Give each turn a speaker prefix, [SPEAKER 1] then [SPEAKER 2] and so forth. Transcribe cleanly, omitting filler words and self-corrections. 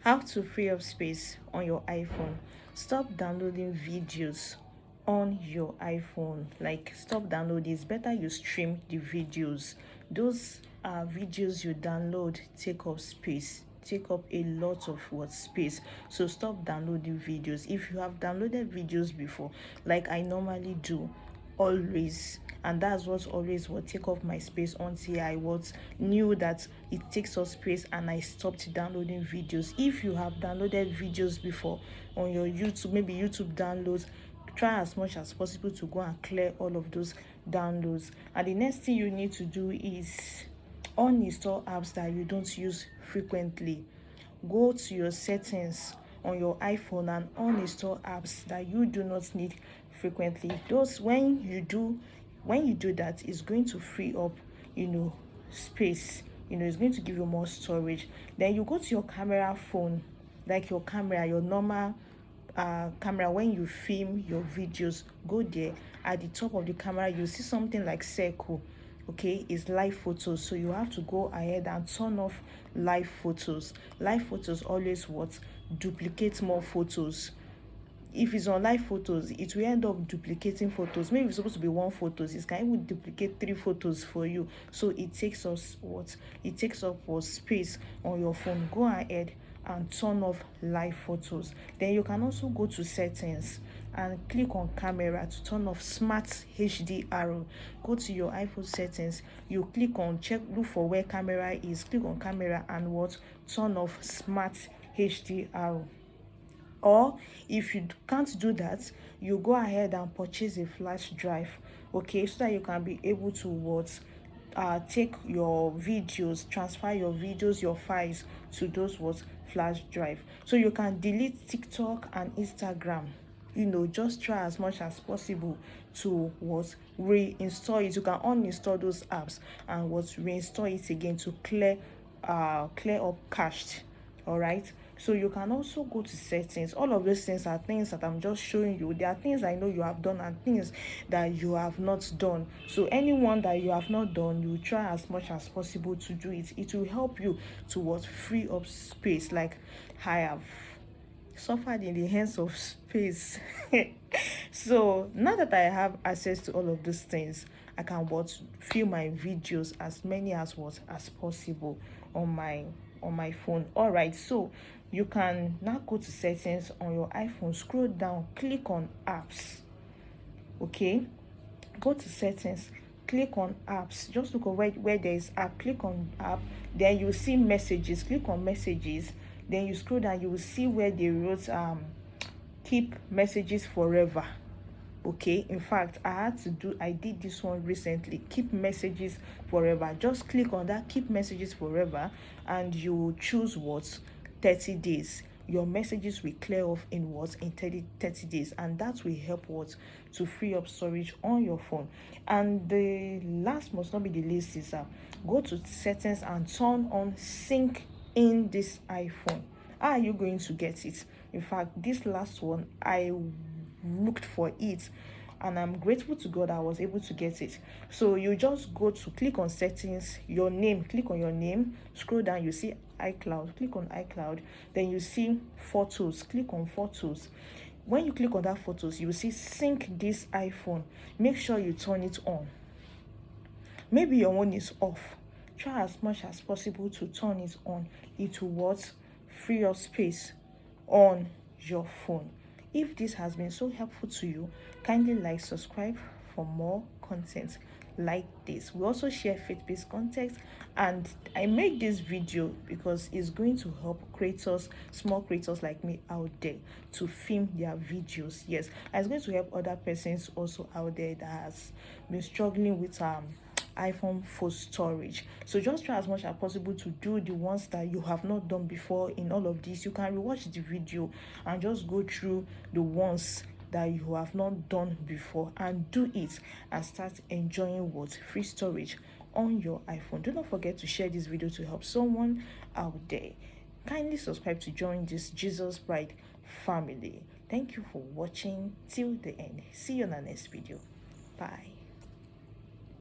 [SPEAKER 1] How to free up space on your iPhone. Stop downloading videos on your iPhone. Like, stop downloading. It's better you stream the videos. Those videos you download take up space, take up a lot of space. So stop downloading videos. If you have downloaded videos before, like I normally do, always, and that's what always will take up my space until I knew that it takes up space and I stopped downloading videos. If you have downloaded videos before on your YouTube, maybe YouTube downloads, try as much as possible to go and clear all of those downloads. And the next thing you need to do is uninstall apps that you don't use frequently. Go to your settings on your iPhone and uninstall apps that you do not need frequently. Those, when you do that, it's going to free up space. It's going to give you more storage. Then you go to your camera phone, like your camera, your normal camera. When you film your videos, go there. At the top of the camera, you see something like circle. Okay, it's live photos, so you have to go ahead and turn off live photos. Live photos always duplicate more photos. If it's on live photos, it will end up duplicating photos. Maybe it's supposed to be one photos, it can even duplicate 3 photos for you. So it takes up space on your phone. Go ahead and turn off live photos. Then you can also go to settings and click on camera to turn off smart HDR. Go to your iPhone settings, you click on look for where camera is, click on camera and turn off smart HDR. Or if you can't do that, you go ahead and purchase a flash drive, okay, so that you can be able to take your videos, transfer your videos, your files to those flash drive. So you can delete TikTok and Instagram. Just try as much as possible to reinstall it. You can uninstall those apps and reinstall it again to clear up cached. All right, so you can also go to settings. All of those things are things that I'm just showing you. There are things I know you have done and things that you have not done. So anyone that you have not done, you try as much as possible to do it. It will help you to free up space. Like I have suffered in the hands of space. So now that I have access to all of these things, I can film my videos as many as possible on my phone. All right, so you can now go to settings on your iPhone, scroll down, click on apps. Okay, go to settings, click on apps, just look over where there is app, click on app. Then you see messages, click on messages. Then you scroll down, you will see where they wrote keep messages forever. Okay, in fact, I did this one recently, keep messages forever. Just click on that keep messages forever and you choose 30 days. Your messages will clear off in 30 days, and that will help to free up storage on your phone. And the last must not be the least is go to settings and turn on sync in this iPhone. How are you going to get it? In fact, this last one, I looked for it and I'm grateful to God I was able to get it. So you just go to click on settings, your name, click on your name, scroll down, you see iCloud, click on iCloud. Then you see photos, click on photos. When you click on that photos, you will see sync this iPhone. Make sure you turn it on. Maybe your one is off. Try as much as possible to turn it on. It will free up space on your phone. If this has been so helpful to you, kindly subscribe for more content like this. We also share faith-based content, and I make this video because it's going to help creators, small creators like me out there, to film their videos. Yes, it's going to help other persons also out there that has been struggling with iPhone phone storage. So just try as much as possible to do the ones that you have not done before. In all of this, you can rewatch the video and just go through the ones that you have not done before and do it and start enjoying free storage on your iPhone. Do not forget to share this video to help someone out there. Kindly subscribe to join this Jesus Bride family. Thank you for watching till the end. See you in the next video. Bye.